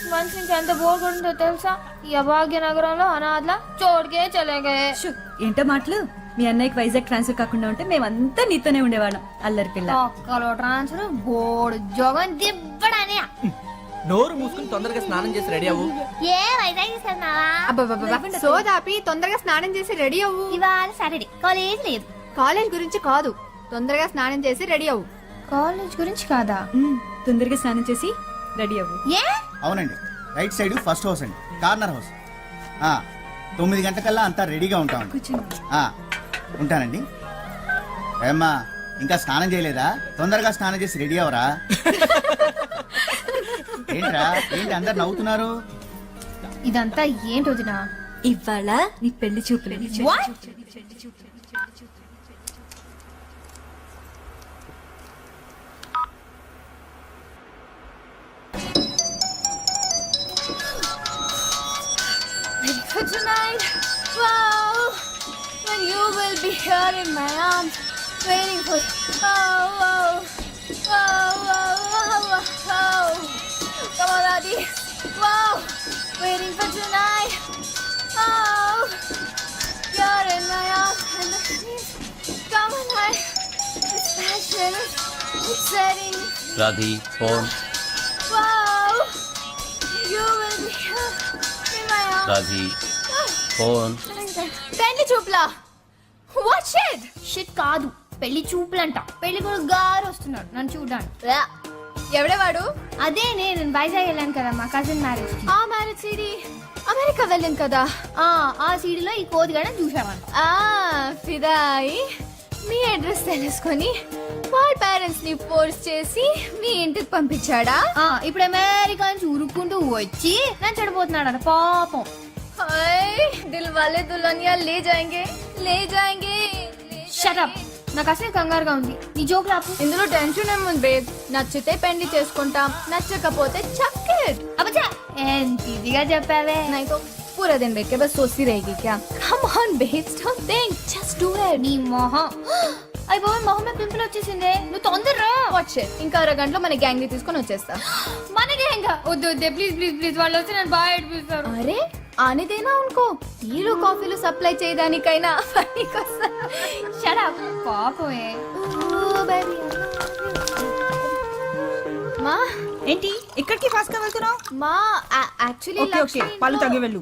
6 months నుంచి ఎంత bore కొడుతుందో తెలుసా? ఈ అభాగ్య నగరంలో అనాథలా చోటుకే చలేగే. ఏంటో మాటలు. మీ అన్నయ్యకి వైజాగ్ ట్రాన్స్ఫర్ కాకుండా ఉంటే మేమంతా నీతోనే ఉండేవాళ్ళం. అల్లరి పిల్ల. ఒక్కలో ట్రాన్స్ఫర్ బోర్డు జోగం దిబ్బడానే. నోరు మూసుకుని తొందరగా స్నానం చేసి రెడీ అవ్వు. ఏ వైజాగ్ తీసుకెళ్తున్నావా? అబ్బబ్బబ్బా, సోదాపి తొందరగా స్నానం చేసి రెడీ అవ్వు. ఇవాళ సాటర్డే కాలేజ్ లేదు. కాలేజ్ గురించి కాదు, తొందరగా స్నానం చేసి రెడీ అవ్వు. కాలేజ్ గురించి కాదా? తొందరగా స్నానం చేసి రెడీ అవ్వు. ఏ? అవునండి, రైట్ సైడ్ ఫస్ట్ హౌస్ అండి, కార్నర్ హౌస్. 9 గంటకల్లా అంతా రెడీగా ఉంటాం. ఉంటానండి. ఏమ్మా ఇంకా స్నానం చేయలేదా? తొందరగా స్నానం చేసి రెడీ అవరా. ఏంట్రా ఏంటి అందరు నవ్వుతున్నారు? ఇదంతా ఏంటి వదినా? ఇవాళ నీ పెళ్లి చూపులు. For tonight, wow, when you will be here in my arms, waiting for you. Oh, oh, oh, oh, oh, oh. Come on, Adi. Wow, waiting for tonight. Oh, you're in my arms and the peace. Come on, night. It's passionate. It's setting. రాధి phone. Wow, you will be here in my arms. రాధి phone. పెళ్లి చూపులా? What shit? Shit కాదు, పెళ్లి చూపులంట. పెళ్లి కూడా గారు వస్తున్నాడు నన్ను చూడడానికి. ఎవడే వాడు? అదే నేను వైజాగ్ వెళ్ళాను కదా మా కజిన్ మ్యారేజ్. ఆ మ్యారేజ్ సీడీ అమెరికా వెళ్ళింది కదా. ఆ సీడీలో ఈ కోతిగానే చూసామంట. ఫిదాయి మీ అడ్రస్ తెలుసుకొని వాళ్ళ పేరెంట్స్ ని ఫోర్స్ చేసి మీ ఇంటికి పంపించాడా? ఇప్పుడు అమెరికా నుంచి ఉరుక్కుంటూ వచ్చి నన్ను చెడిపోతున్నాడు పాపం. దిల్ వాలే దుల్హనియా లే జాయేంగే లే జాయేంగే. షట్ అప్, నాకు అసలు కంగారుగా ఉంది. నీ జోక్ లాపు. ఇందులో టెన్షన్ ఏముంది బేబ్? నచ్చితే పెళ్లి చేసుకుంటాం, నచ్చకపోతే చక్కెట్. అబ్బా ఎంత ఈజీగా చెప్పావే. नहीं तो पूरा दिन बैठ के बस सोचती रहेगी क्या? Come on babes, don't think, just do it. నీ మొహం. అయ్యి బాబు మొహం మీద పింపుల్ వచ్చేసిందే. నువ్వు తొందరరా. వాచ్ ఇట్, ఇంకా అరగంటలో మన గ్యాంగ్ ని తీసుకొని వచ్చేస్తా. మనకే ఇంకా వద్దు వద్దే ప్లీజ్ ప్లీజ్ ప్లీజ్. వాళ్ళు వచ్చి నన్ను బాగా ఏడిపిస్తారు. అరే ఆనే దేనా ఉनको, టీలు కాఫీలు సప్లై చేయడానికైనా పనికొస్తా. షట్ అప్ పాపమే. మా ఏంటి ఇక్కడికి ఫాస్ట్ గా వెళ్తున్నావు? మా యాక్చువల్లీ ఓకే ఓకే పళ్ళు తగ్గి వెళ్ళు.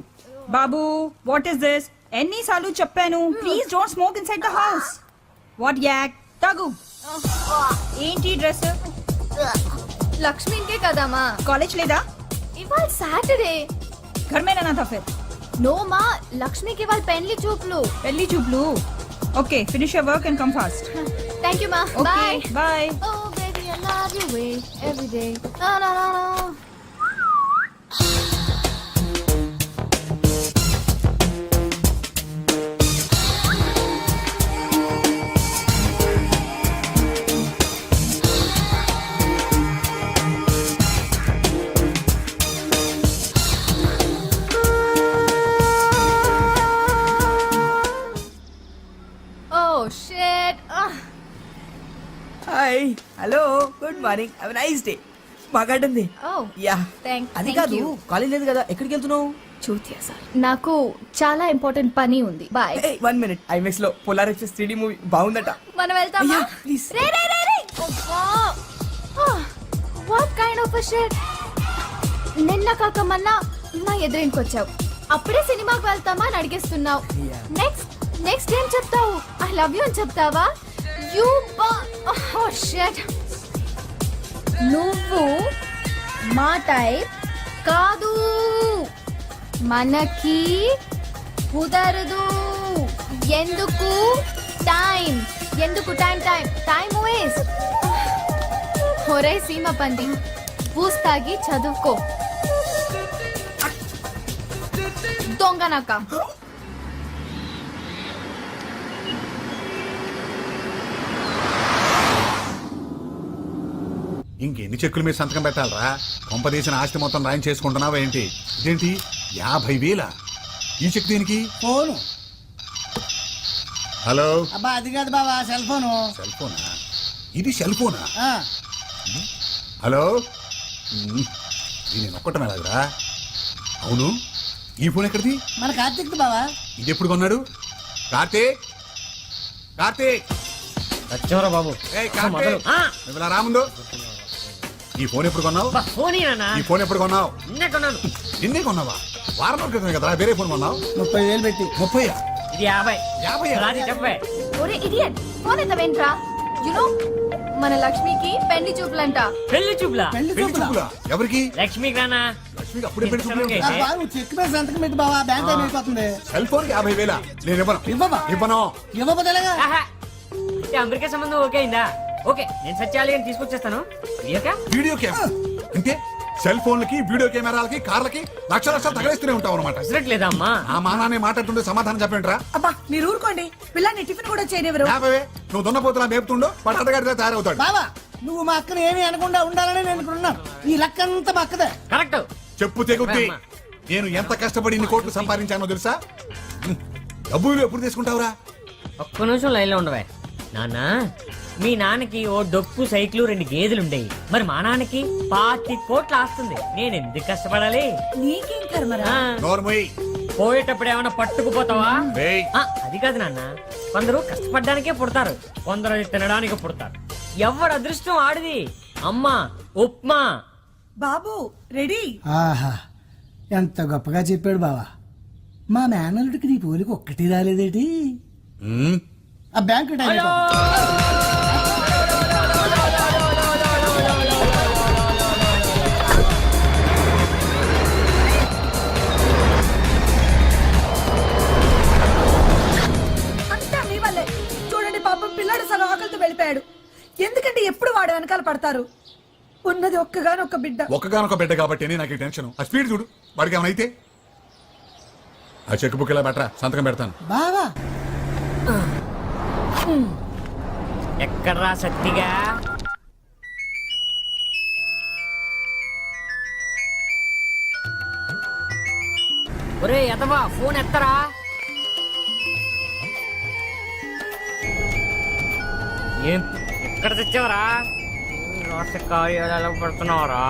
బాబు వాట్ ఇస్ దిస్? ఎన్నిసార్లు చెప్పాను please don't smoke inside the house. What యాక్ తగు. ఏంటి డ్రెస్? లక్ష్మికే కదమ్మా. కాలేజ్ లేదా? ఇవాళ సాటర్డే. घर में रहना था फिर. నో మా, లక్ష్మికి ఇవాళ పెళ్లి చూపులు. పెళ్లి చూపులు. Okay finish your work and come fast. Thank you మా. Okay bye. Oh baby, I love you way every day. No, no, no, no. Oh shit. Hi hello good morning have a nice day. బాగా ఉంది. Oh, yeah thank అది thank కాదు you. College లేదు కదా, ఎక్కడికి వెళ్తున్నావు? చూతియా sir, నాకు చాలా ఇంపార్టెంట్ పని ఉంది. బాయ్. 1 మినిట్, ఐమాక్స్ లో పోలార్ ఎక్స్ప్రెస్ 3D మూవీ బాగుందట. మనం వెళ్తామా? Yeah, please. Ray ray ray ray. What kind of a shit. నిన్న కాక మొన్న నా ఎదురింకొచ్చావు, అప్పుడే సినిమాకి వెళ్తామా అని అడిగేస్తున్నావు. నెక్స్ట్ ఏం చెప్తావు? ఐ లవ్ యూ అని చెప్తావా? You oh shit. నువ్వు మా టైప్ కాదు, మనకి కుదరదు. ఎందుకు టైం టైం వేస్ట్. ఒరే సీమ పంది, పూస్తాగి చదువుకో. దొంగనక. ఇంకెన్ని చెక్కుల మీద సంతకం పెట్టాలరా? కొంపదీసిన ఆస్తి మొత్తం రాయం చేసుకుంటున్నావా ఏంటి? ఇదేంటి 50,000? ఈ చెక్ దీనికి? ఫోను. హలో. అబ్బా అది కాదు బాబా, సెల్ ఫోను. సెల్ ఫోనా? ఇది సెల్ ఫోనా? ఆ. హలో. నేను ఒక్కటం ఎలాగరా? అవును, ఈ ఫోన్ ఎక్కడిది? మన కార్తీక్ బావా. ఇది ఎప్పుడు కొన్నాడు? కార్తీక్, కార్తీక్, వచ్చారా బాబు? ఏయ్ కార్తీక్, నువ్వు ఇలా రాముందు. ఈ ఫోన్ ఎప్పుడు కొన్నావు? ఈ ఫోన్ ఎప్పుడు కొన్నావు? నిన్నే కొన్నావా? వారం రోజుల క్రితమే కదరా వేరే ఫోన్ కొన్నావు. 30,000 పెట్టి. 30? ఇది 50. 50? ఒరే ఇడియట్, ఫోన్ ఎత్తవేంట్రా? యునో మన లక్ష్మికి పెళ్లి చూపులంట. పెళ్లి చూపులా? పెళ్లి పెళ్లి చూపులా? ఎవరికి? లక్ష్మికి రానా? లక్ష్మికి అప్పుడే పెళ్లి చూపులు ఇంత ఉంటాయా? నువ్వు చెక్ మీద సంతకం పెట్టి బావా, బ్యాంక్ టైం అయిపోతుంది. సెల్ ఫోన్ కి 50,000 నేను ఇవ్వను. ఇవ్వవా? ఇవ్వను. ఇవ్వకపోతే ఎలాగా? ఆహా. అంటే అమెరికా సంబంధం ఓకే అయిందా? ఓకే, నేను సత్యాలి అని తీసుకొచ్చేస్తాను. వీడియో కెమెరా అంటే సెల్ ఫోన్లకి, వీడియో కెమెరాలకి, కార్లకి లక్షలు తగలేస్తూనే ఉంటావు అనమాట. లేదా అమ్మా? ఆ మానాన్ని మాట్లాడుతుంటే సమాధానం చెప్పండిరా. అబ్బా మీరు ఊరుకోండి, పిల్లాన్ని టిఫిన్ కూడా చేయనివ్వరు. యాభై నువ్వు దున్నపోతున్నా మేపుతుండో వాడు అడ్డగాడితే తయారవుతాడు. బావా, నువ్వు మా అక్కని ఏమీ అనకుండా ఉండాలని నేను ఇక్కడ ఉన్నాను. ఈ లక్క అంతా మా అక్కదే. కరెక్ట్. చెప్పు తెగుద్ది. నేను ఎంత కష్టపడి ఇన్ని కోట్లు సంపాదించానో తెలుసా? డబ్బులు ఎప్పుడు తీసుకుంటావురా? ఒక్క నిమిషం లైన్ లో ఉండవే. నాన్న, మీ నాన్నకి ఓ డొక్కు సైకిల్ 2 గేదెలుండేవి. మరి మా నాన్నకి 25 కోట్లు ఆస్తుంది. నేను ఎందుకు కష్టపడాలి? నీకేం కర్మరా? ఆ, నోర్మోయ్. పోయేటప్పుడు ఏమైనా పట్టుకుపోతావా? ఏయ్. ఆ, అది కాదు నాన్న. కొందరు కష్టపడ్డానికే పుడతారు, కొందరు అది తినడానికి పుడతారు. ఎవరు అదృష్టం ఆడిది. అమ్మా ఉప్మా. బాబు రెడీ? ఆహా, ఎంత గొప్పగా చెప్పాడు బావా. మా మేనల్లుడికి నీ పోలికి ఒక్కటి రాలేదేటి? ఉమ్, ఆ బ్యాంకు టైం అయిపోతుంది. అంతా మీ వల్లే. చూడండి పాపం పిల్లాడు సగం ఆకలితో వెళ్ళిపోయాడు. ఎందుకంటే ఎప్పుడు వాడు వెనకాల పడతారు. ఉన్నది ఒక్కగానొక్క బిడ్డ. ఒక్కగానొక బిడ్డ కాబట్టి నాకు ఈ టెన్షన్. ఆ స్పీడ్ చూడు, వాడికి ఏమైనా అయితే. ఆ చెక్ బుక్ ఇలా పెట్టరా, సంతకం పెడతాను. బావా, ఎక్కడ్రా సత్తిగా? ఒరే ఎదవా, ఫోన్ ఎత్తరా. ఏం ఎక్కడ తెచ్చావరా? రాష్ట్ర కార్యాలయాలు పడుతున్నావరా?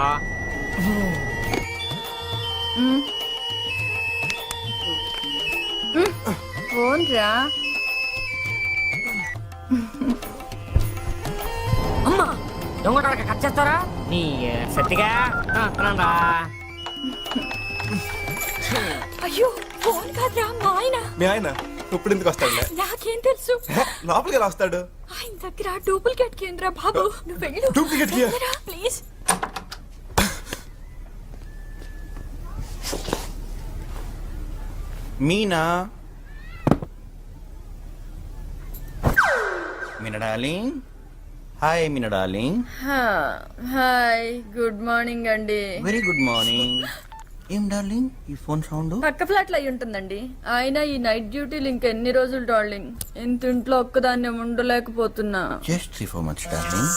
ఫోన్ రా. అమ్మా, దొంగటానికి కట్ చేస్తారా? నీ సత్తిగా వస్తున్నారా? అయ్యో ఫోన్ కాదురా మా ఆయన. మీ ఆయన ఇప్పుడు ఎందుకు వస్తాడులే? నాకేం తెలుసు. లోపలికి ఎలా వస్తాడు? ఆయన దగ్గర డూప్లికేట్ కేంద్ర బాబు. నువ్వు వెళ్ళు. డూప్లికేట్ కి? Please. Meena, Meena darling. Hi Meena darling. Hi, good morning అండి. Very good morning. ఏం డార్లింగ్ ఈ ఫోన్ సౌండ్? పక్క ఫ్లాట్ లో అయి ఉంటుందండి. ఆయన ఈ నైట్ డ్యూటీలు ఇంకెన్ని రోజులు డార్లింగ్? ఇంత ఇంట్లో ఒక్కదాన్ని ఉండలేకపోతున్నా. Just 3-4 months darling.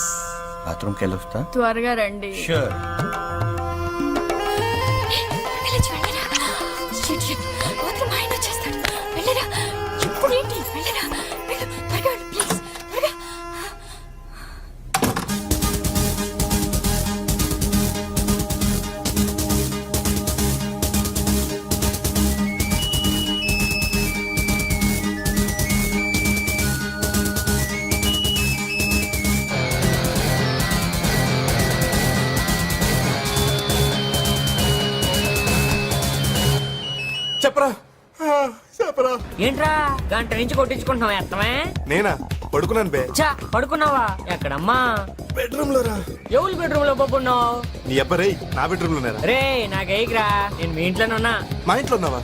బాత్రూమ్కి వెళ్ళొస్తా. త్వరగా రండి. షూర్. చెప్పరా, చెప్పరా. ఏంట్రా గంట నుంచి కొట్టించుకుంటున్నావు? ఎత్తమే. నేనా పడుకున్నాను బే. చా, పడుకున్నావా? ఎక్కడమ్మా? బెడ్రూమ్ లో రా. ఎవరు బెడ్రూమ్ లో పడుకున్నావు? నీ అబ్బాయి నా బెడ్రూమ్ లోనేరా. రే నాకు ఎయిగ్రా, నేను మీ ఇంట్లోనే ఉన్నా. మా ఇంట్లో ఉన్నావా?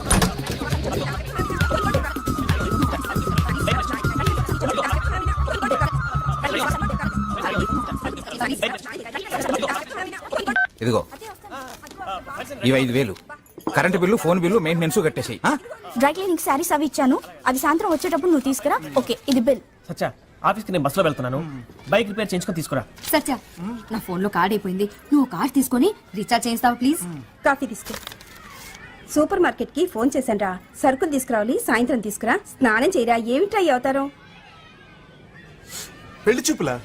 ఇదిగో ఇవి 5,000. Current bill, phone bill, maintenance కట్టేసాయి. డ్రై క్లీనింగ్ శారీస్ అవి ఇచ్చాను. అవి సాయంత్రం వచ్చేటప్పుడు నువ్వు తీసుకురా. ఓకే, ఇది బిల్. సచ్చా, ఆఫీస్కి నేను బస్సులో వెళ్తున్నాను. బైక్ రిపేర్ చేయించుకొని తీసుకురా. సత్య, నా ఫోన్ లో కార్డ్ అయిపోయింది. నువ్వు కార్డ్ తీసుకొని రీఛార్జ్ చేస్తావా ప్లీజ్? కాఫీ తీసుకో. సూపర్ మార్కెట్ కి ఫోన్ చేశాను రా. సరుకులు తీసుకురావాలి, సాయంత్రం తీసుకురా. స్నానం చేయరా. ఏమిట్రా ఈ అవతారం? పెళ్లి చూపులా?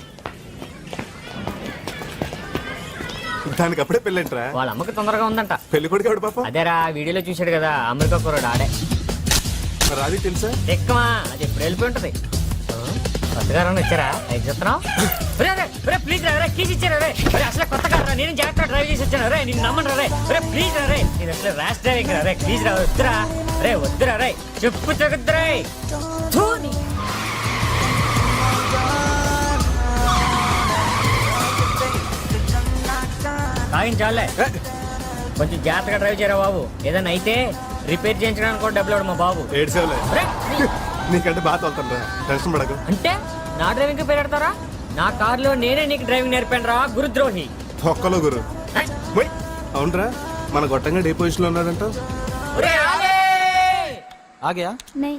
దానికి అప్పుడే పెళ్ళంటరా? వాళ్ళ అమ్మకి తొందరగా ఉందంట. పెళ్లి కొడుకు ఎవడు పాప? అదేరా వీడియోలో చూశాడు కదా అమెరికా కుర్రాడు ఆడే. మరి అది తెలుసా? ఎక్కమా అది ఎప్పుడు వెళ్ళిపోయి ఉంటది. కొత్తగా వచ్చారా లైక్ చెప్తున్నావు? ప్లీజ్ రా కీస్ ఇచ్చారా రే? అసలు కొత్త కారా నేను జాగ్రత్త డ్రైవ్ చేసి వచ్చాను రే. నేను నమ్మను రే. ప్లీజ్ రా రే, ఇది అసలు ర్యాష్ డ్రైవింగ్ రా రే. ప్లీజ్ రా వద్దురా రే, వద్దురా రే, చెప్పు తగ్గుద్దురా. చాలే కొంచెం జాగ్రత్తగా డ్రైవ్ చేయరా బాబు. ఏదైనా అయితే రిపేర్ చేయించడానికి కూడా డబ్బులు మా బాబు. నీకంటే బాగా తోలుతాను రా, టెన్షన్ పడకు. అంటే నా డ్రైవింగ్ పెడతారా? నా కారులో నేనే నీకు డ్రైవింగ్ నేర్పాను రా గురుద్రోహి. ఒక్కలో గురు. అవునరా, మన గొట్టంగా డే పొజిషన్ లో ఉన్నాడంట. आ गया नहीं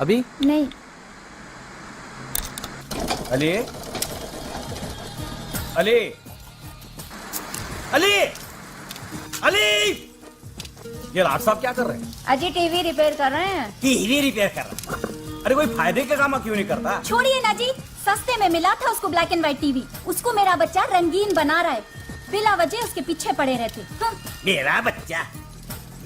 अभी नहीं अली अली अली अली ये लाट साहब क्या कर रहे हैं? अजी टीवी रिपेयर कर रहे हैं। टीवी रिपेयर कर रहा है? अरे कोई फायदे का काम क्यों नहीं करता? छोड़िए ना जी, सस्ते में मिला था उसको ब्लैक एंड व्हाइट टीवी। उसको मेरा बच्चा रंगीन बना रहा है, बिला वजह उसके पीछे पड़े रहते। मेरा बच्चा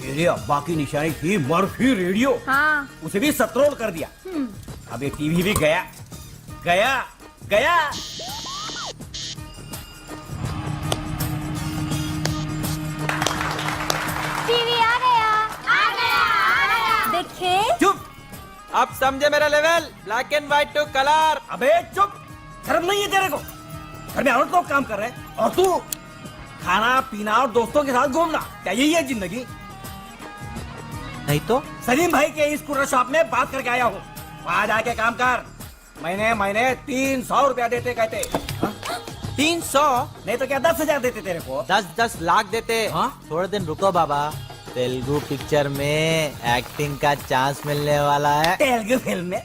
मेरे अब्बा की निशानी थी मर्फी रेडियो। हाँ उसे भी सत्रोल कर दिया। अब ये टीवी भी गया गया गया। टीवी आ गया आ गया आ गया। देखे चुप, आप समझे मेरा level? Black and white to colour. अबे चुप, शर्म नहीं है तेरे को? घर में औरत लोग काम कर रहे हैं और तू खाना पीना और दोस्तों के साथ घूमना, क्या यही है जिंदगी? नहीं तो सलीम भाई के स्कूटर शॉप में बात करके आया हूँ, वहाँ जाके काम कर। महीने महीने 300 रुपया देते कहते। 300 नहीं तो क्या 10,000 देते तेरे को? 10 लाख देते। हाँ? थोड़े दिन रुको बाबा, तेलुगु पिक्चर में एक्टिंग का चांस मिलने वाला है। तेलुगु फिल्म में?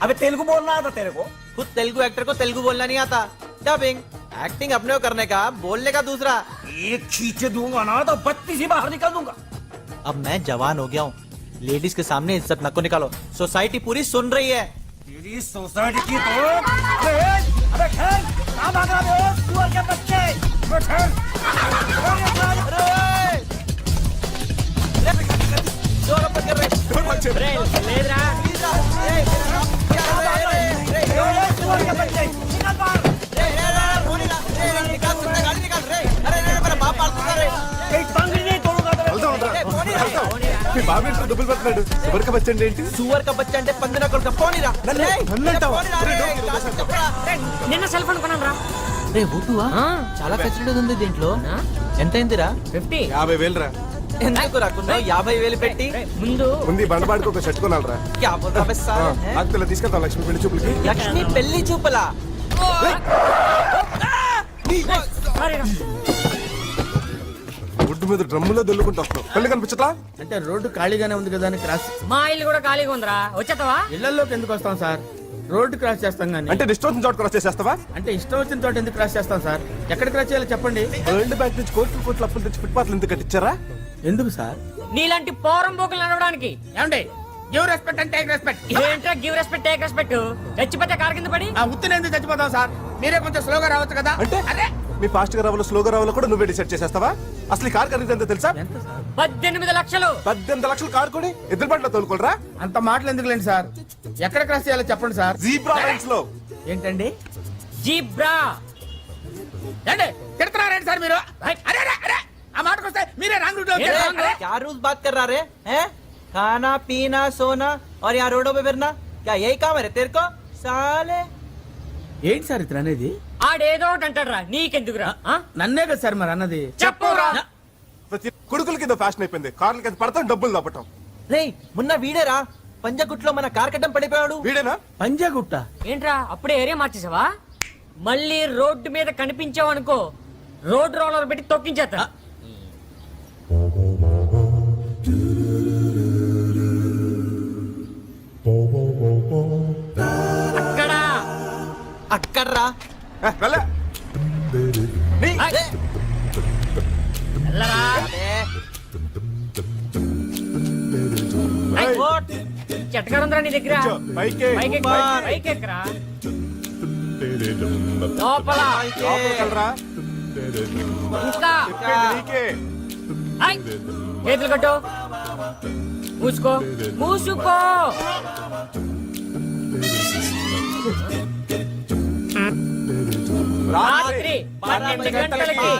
अबे तेलुगु बोलना आता तेरे को? खुद तेलुगु एक्टर को तेलुगु बोलना नहीं आता। डबिंग एक्टिंग अपने को करने का, बोलने का दूसरा। एक खींचे दूंगा ना तो 32 ही बाहर निकल दूंगा। अब मैं जवान हो गया हूँ, लेडीज के सामने इज्जत नको निकालो, सोसाइटी पूरी सुन रही है। तेरी सोसाइटी की तो अबे खेल, कहाँ भाग रहा है सुअर के बच्चे? अबे खेल। లేదురా सुअर के बच्चे निकल बाहर। कहीं तंग नहीं तोड़ूंगा तेरे को। మీ బాబు డబ్బులు పెడుతున్నాడు. ఎవరికి వచ్చండి ఏంటి? सुअर का बच्चा అంటే పందిన కొడుకు పోనీరా నిన్న సెల్ ఫోన్ కొన్నాను రా. రే బుట్టువా చాలా ఫెసిలిటీ ఉంది దీంట్లో. ఎంత అయిందిరా? 50. 50,000 రా. ఎందుకు రాకున్నావు 50,000 పెట్టి? ముందు ముందు ఈ బండబాడికి ఒక షర్ట్ కొనాలరా. క్యా బోల్ రहा బస్ సార్? ఆకుల తీసుకెళ్తాం లక్ష్మి పెళ్లి చూపులకి. లక్ష్మి పెళ్లి చూపలా? గుడ్డు మీద డ్రమ్ములో దొల్లుకుంటూ వస్తాం. పెళ్లి కనిపించట్లా? అంటే రోడ్డు ఖాళీగానే ఉంది కదా అని క్రాస్ మా ఇల్లు కూడా ఖాళీగా ఉందిరా, వచ్చేస్తావా? ఇళ్లలోకి ఎందుకు వస్తాం సార్? రోడ్డు క్రాస్ చేస్తాం గానీ. అంటే డిస్టర్బెన్స్ చోట క్రాస్ చేసేస్తావా? అంటే ఇష్టం వచ్చిన చోట ఎందుకు క్రాస్ చేస్తాం సార్? ఎక్కడ క్రాస్ చేయాలో చెప్పండి. వరల్డ్ బ్యాంక్ నుంచి కోట్లు అప్పులు తెచ్చి ఫుట్పాత్లు ఎందుకు కట్టించారా? ఎందుకు సార్? నీలాంటి పోరం బోకులు నడవడానికి. ఏమండి give respect and take respect. ఏంట్రా గివ్ రెస్పెక్ట్ టేక్ రెస్పెక్ట్? చచ్చిపోతే కారు కింద పడి ఆ ఉత్తిని ఎందుకు చచ్చిపోతాం సార్? మీరే కొంచెం స్లోగా రావచ్చు కదా. అంటే అదే మీ ఫాస్ట్ గా రావాలో స్లోగా రావాలో కూడా నువ్వే డిసైడ్ చేసేస్తావా? అసలు ఈ కార్ ఖరీదు ఎంత తెలుసా? 18 లక్షలు. 18 లక్షలు కార్ కొని ఎద్దుల బండిలో తోలుకోరా? అంత మాటలు ఎందుకు లేండి సార్? ఎక్కడ క్రాస్ చేయాలో చెప్పండి సార్. జీబ్రా లైన్స్ లో. ఏంటండి జీబ్రా. తిడుతున్నారండి సార్ మీరు? అరే అరే అరే ఆ మాటకు వస్తే మీరే రాంగ్ రూట్ లో ఏ wrong? क्या रूल्स बात कर रहा रे हैं? खाना पीना सोना और यहाँ रोडों पे फिरना, क्या यही काम है रे तेरे को साले? ఏంటి సార్ ఇతను అనేది? ఆడేదో ఒకటి అంటాడురా, నీకెందుకురా? నన్నే కదా సార్ మరి అన్నది. చెప్పురా. ప్రతి కొడుకుల కింద ఫ్యాషన్ అయిపోయింది. కార్ల కింద పడతాం, డబ్బులు దాపటం. రే మొన్న వీడేరా పంజగుట్లో మన కార్ కట్టం పడిపోయాడు. వీడేనా? పంజాగుట్ట ఏంట్రా అప్పుడే ఏరియా మార్చేసావా? మళ్ళీ రోడ్డు మీద కనిపించావు అనుకో, రోడ్ రోలర్ పెట్టి తొక్కించేస్తా. అక్కడ అక్కడ్రా వెళ్ళే. వెళ్ళరా. చెట్టకారుందిరా నీ దగ్గర. పైకి పైకి ఎక్కరా. లోపల లోపలికి వెళ్ళరా. ఇంకా నీకే ఐ, చేతులు కట్టు మూసుకో మూసుకో రాత్రి 12 గంటలకి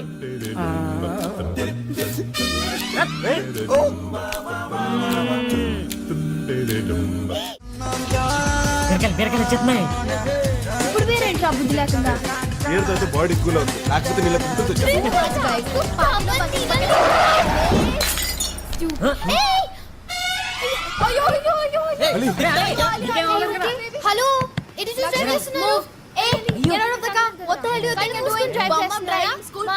బీరకాయలు వచ్చేస్తున్నాయి. ఇప్పుడు వేరేంట్రా బుద్ధి లేకుండా నీరుతో అయితే బాడీ కూల్ అవుతుంది లేకపోతే నీళ్ళ పుట్టుతో హలో ఇట్ ఇస్ చేస్తున్నారు ఏ get out of the car what the hell you think you doing driving school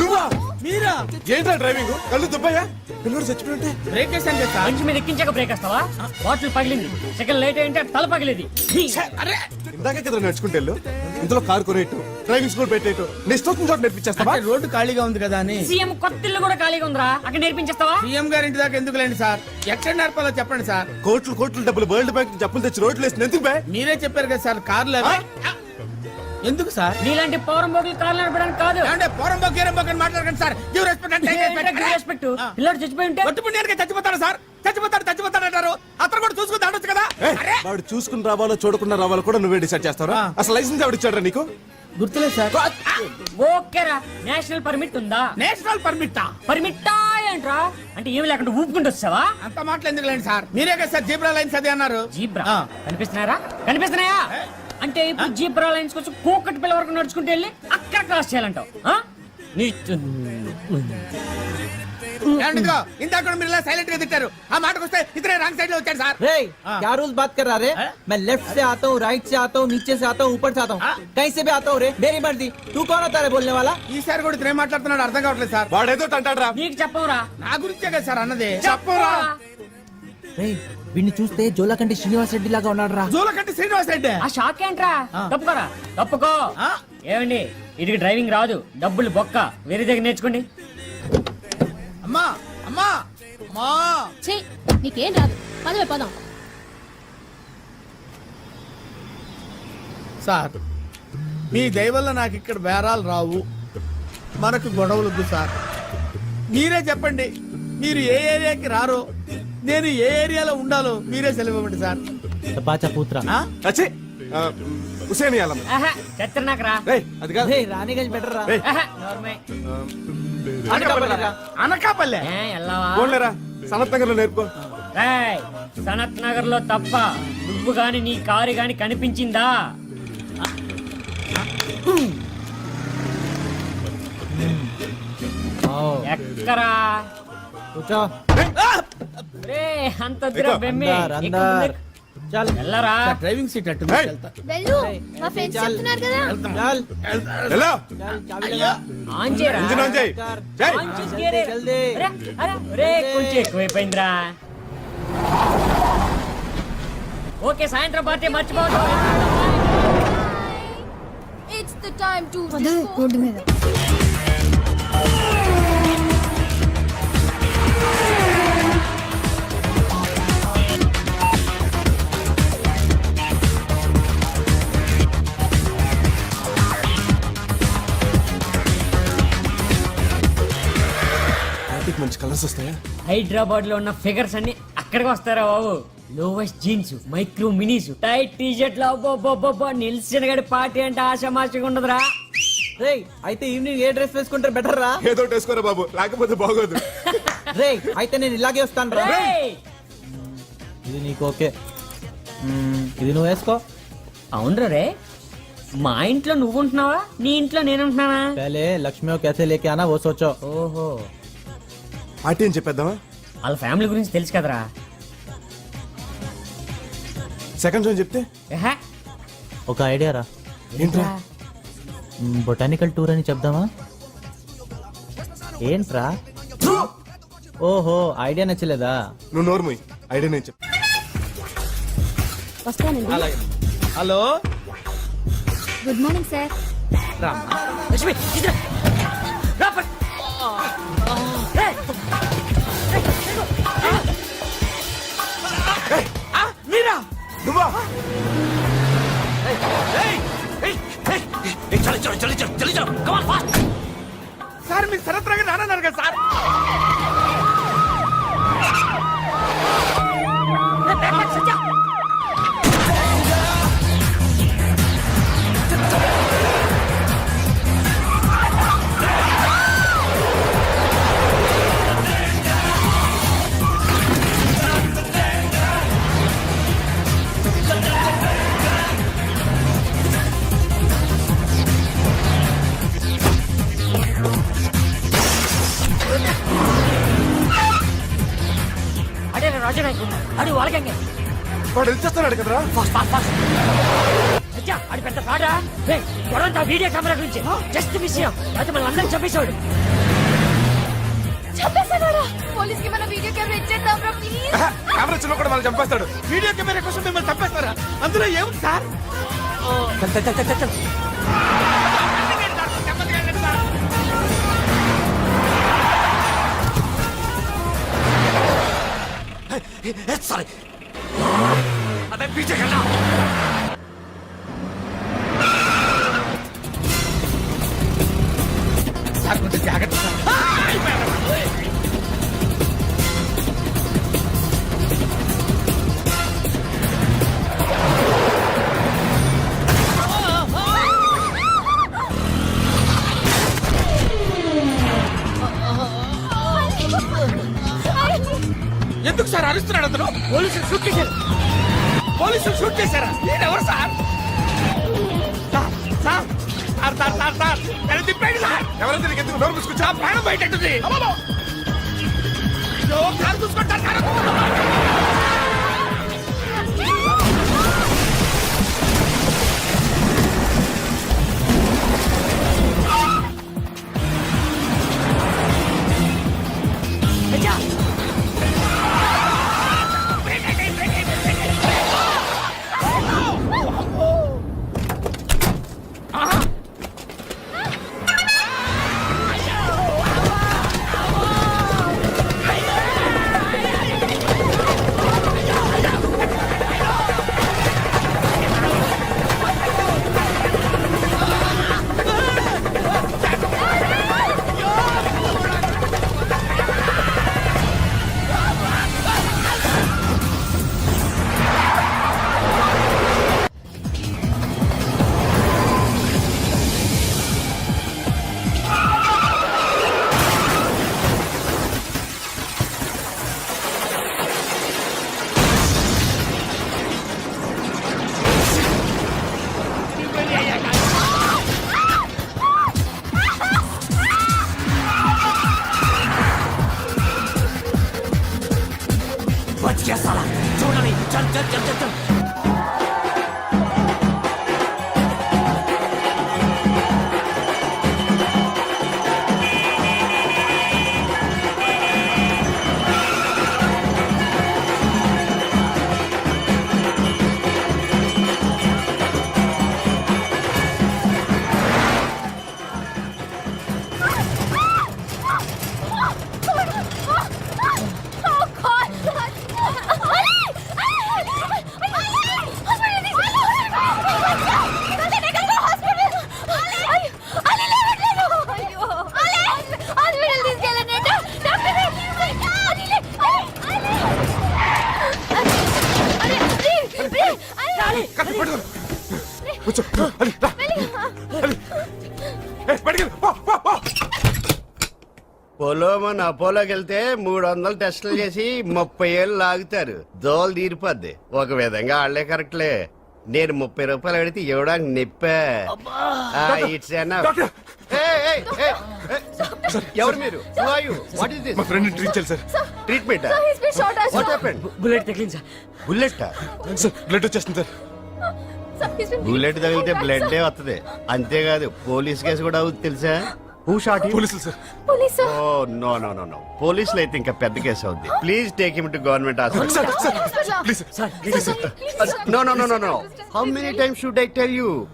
నువ్వా మీరా ఏంట్రా డ్రైవింగ్ కళ్ళు దుబ్బయ్యా పిల్లడు చచ్చిపోయింటే బ్రేక్ చేశాను కదా సార్. మంచి మీద ఎక్కించాక బ్రేక్ వేస్తావా? బాటిల్ పగిలింది, సెకండ్ లేట్ ఏంటి తల పగిలేది. అరే ఇందాకే కదా నడుచుకుంటే ఇందులో కారు కొనేట్టు డ్రైవింగ్ స్కూల్ పెట్టేట్టు నెక్స్ట్ వచ్చిన చోట నేర్పించేస్తావా? అంటే రోడ్డు ఖాళీగా ఉంది కదా అని సీఎం కొత్త ఇల్లు కూడా ఖాళీగా ఉందిరా, అక్కడ నేర్పించేస్తావా? సీఎం గారి ఇంటి దాకా ఎందుకు లేండి సార్, ఎక్కడ నేర్పాలో చెప్పండి సార్. కోట్లు కోట్లు డబ్బులు వరల్డ్ బ్యాంక్ జప్పులు తెచ్చి రోడ్లు వేసి ఎందుకు బే? మీరే చెప్పారు కదా సార్ కార్లు అవి. ఎందుకు సార్? నీలాంటి పౌరం బోగులు కాలు నడపడానికి కాదు. అంటే పోరం బొక్క ఏరం బొక్క మాట్లాడకండి సార్. గివ్ రెస్పెక్ట్ అంటే రెస్పెక్ట్. పిల్లడు చచ్చిపోయి ఉంటే కొట్టుకుంటే చచ్చిపోతాడు సార్, చచ్చిపోతాడు అంటారు. అతను కూడా చూసుకుని దాడొచ్చు కదా. అరే వాడు చూసుకుని రావాలో చూడకుండా రావాలో కూడా నువ్వే డిసైడ్ చేస్తావా? అసలు లైసెన్స్ ఎవడు ఇచ్చాడ్రా నీకు? గుర్తులేదు సార్. ఓకేరా, నేషనల్ పర్మిట్ ఉందా? నేషనల్ పర్మిట్ పర్మిట్టా ఏంట్రా? అంటే ఏమి లేకుండా ఊపుకుంటూ వచ్చావా? అంత మాటలు ఎందుకు లేండి సార్, మీరే కదా సార్ జీబ్రా లైన్స్ అది అన్నారు. జీబ్రా కనిపిస్తున్నారా? కనిపిస్తున్నాయా? అంటే ఇప్పుడు జీబ్రా లైన్స్ కోసం కూకటి పిల్ల వరకు నడుచుకుంటూ వెళ్ళి అక్కడ క్రాస్ చేయాలంటావు? ఇందాక మీరు సైలెంట్ గా తిట్టారు, ఆ మాటకు వస్తే ఇతరే రాంగ్ సైడ్ లో వచ్చాడు సార్. रे क्या रूल्स बात कर रहा रे? मैं लेफ्ट से आता हूँ, राइट से आता हूँ, नीचे से आता हूँ, ऊपर से आता हूँ, कहीं से भी आता हूँ रे. मेरी मर्जी. तू कौन होता है बोलने वाला? ఈసారి కూడా ఇతనే మాట్లాడుతున్నాడు, అర్థం కావట్లేదు సార్. వాడేదో అంటాడ్రా. నీకు చెప్పవురా? నా గురించే కదా సార్ అన్నది. చెప్పరా? రే వీడిని చూస్తే జోలకంటి శ్రీనివాస్ రెడ్డి లాగా ఉన్నాడు రా. జోలకంటి శ్రీనివాస్ రెడ్డి. ఆ షాక్ ఏంట్రా? తప్పుకోరా, తప్పుకో. ఏమండి, ఇది డ్రైవింగ్ రాదు, డబ్బులు బొక్క, వేరే దగ్గర నేర్చుకోండి. అమ్మా అమ్మా అమ్మా ఛీ నీకేం రాదు, పదవే పదం. సార్ మీ దయ వల్ల నాకు ఇక్కడ బేరాలు రావు, మనకు గొడవలు వద్దు సార్. మీరే చెప్పండి, మీరు ఏ ఏరియాకి రారో, నేను ఏ ఏరియాలో ఉండాలో మీరే సెలవివ్వండి సార్. అచ్చే హుసేన్ యాలం. ఆహా, చెత్త నాకు రా. రేయ్ అది కాదు. రాణిగంజ్ బెటర్ రా. రేయ్ ఆహా, నోర్మే. అనకాపల్లె. ఎల్లవా? ఫోన్లేరా సనత్ నగర్ లో నేర్పుకో. రేయ్, సనత్ నగర్ లో తప్ప నువ్వు గాని నీ కారు గాని కనిపించిందా? ఎక్కరా? కూర్చో. రే అంత దూరం బెమ్మి. అందర్ చల్ ఎల్లరా? డ్రైవింగ్ సీట్ అట్టు ఏయ్. వెళ్ళు మా ఫ్రెండ్స్ చెప్తున్నారు కదా. చల్ హలో చాబీ లేగా. ఆన్ చేయరా? ఇంజిన్ ఆన్ చేయి. చేయి. ఆన్ చేసి గేరే. జల్దీ. అరే, అరే, రే కొంచెం ఎక్కువైపోయిందిరా. ఓకే, సాయంత్రం పార్టీ మర్చిపోవద్దు. It's the time to road మీద వాటికి మంచి కలర్స్ వస్తాయా? హైదరాబాద్ లో ఉన్న ఫిగర్స్ అన్ని అక్కడికి వస్తారా బాబు? Lowest jeans, micro minis, tight T shirt లో నిల్చిన గడి పార్టీ అంటే ఆశామాషగా ఉండదురా. రే అయితే ఈవినింగ్ ఏ డ్రెస్ వేసుకుంటే బెటర్ రా. ఏదో వేసుకోరా బాబు, లేకపోతే బాగోదు. రే అయితే నేను ఇలాగే వస్తాను రా. రేయ్! ఇది నీకు ఓకే, ఇది నువ్వు వేసుకో. అవునరా రే, మా ఇంట్లో నువ్వు ఉంటున్నావా, నీ ఇంట్లో నేను ఉంటున్నానా? पहले लक्ष्मी को कैसे लेके आना वो सोचो. ఓహో, పార్టీ అని చెప్పేద్దామా? వాళ్ళ ఫ్యామిలీ గురించి తెలుసు కదరా. సెకండ్ షో చెప్తే ఏహే, ఒక ఐడియా రా, ఏంట్రా? బొటానికల్ టూర్ అని చెప్దామా? ఏంట్రా? ఓహో ఐడియా నచ్చలేదా? నువ్వు నోర్మోయ్, ఐడియా నేను చెప్పు. వస్తానండి. Hello good morning sir. Lakshmi, ఇదిరా. రా, పట్. రేయ్! మీరా? నువ్వా? చల్ చల్ చల్ చల్ చేయడానికి అడు వాళ్ళకంగే వాడు వెళ్ళిచేస్తున్నాడు కదరా. సత్య అది పెద్ద పాడా గొడవంతా వీడియో కెమెరా గురించి జస్ట్ విషయం అయితే మనం అందరం చంపేశాడు. చంపేశాడా? పోలీస్ కి మన వీడియో కెమెరా ఇచ్చేద్దాం రా ప్లీజ్. కెమెరా చిన్న కూడా మనం చంపేస్తాడు. వీడియో కెమెరా కోసం మిమ్మల్ని చంపేస్తారా? అందులో ఏముంది సార్? సారీ అదే పీచే కన్నా సార్ కొంచెం జాగ్రత్త సార్. ఎందుకు సార్ అరుస్తున్నాడు అతను? పోలీసులు షూట్ చేశారు. పోలీసులు షూట్ చేశారా? ఎవరు sir? Sir sir sir sir sir sir ఎలా తిప్పండి సార్. ఎవరైతే నీకు ఎందుకు నోరు మూసుకొచ్చా? నా ప్రాణం బయటెట్టుంది. అయ్యో, కారు చూసుకుంటారు కారు. వచ్చేస్తారా చూడండి. చల్ చల్ చల్ చల్ చల్ కత్తి పట్టుకో. కూర్చో. అలి, రా. అలి. బయటికి వెళ్ళు. పో, పో, పో. పోలో మన అపోలోకి వెళ్తే 300 టెస్టులు చేసి 30 ఏళ్ళు లాగుతారు. దోలు తీరిపోద్ది. ఒక విధంగా ఆళ్లే కరెక్ట్లే. నేను 30 రూపాయలు అడిగితే ఇవ్వడానికి నిప్పే. It's doctor. ఎవరు మీరు? What is this? మా ఫ్రెండ్ ట్రీట్ చేయాలి sir. Treatment? What happened? Bullet తగిలింది సార్. బుల్లెట్? సార్ బ్లడ్ వచ్చేస్తుంది సార్. బుల్లెట్ తగిలితే బ్లడ్ వస్తుంది. అంతేకాదు పోలీస్ కేసు కూడా అవుతుంది తెలుసా? Who shot you? పోలీసులు sir. Oh no no no no. పోలీసులు అయితే ఇంకా పెద్ద కేసు అవుద్ది. Please take him to government hospital. Sir sir please sir. Sir No, no, no, no, no. How many times should I tell you?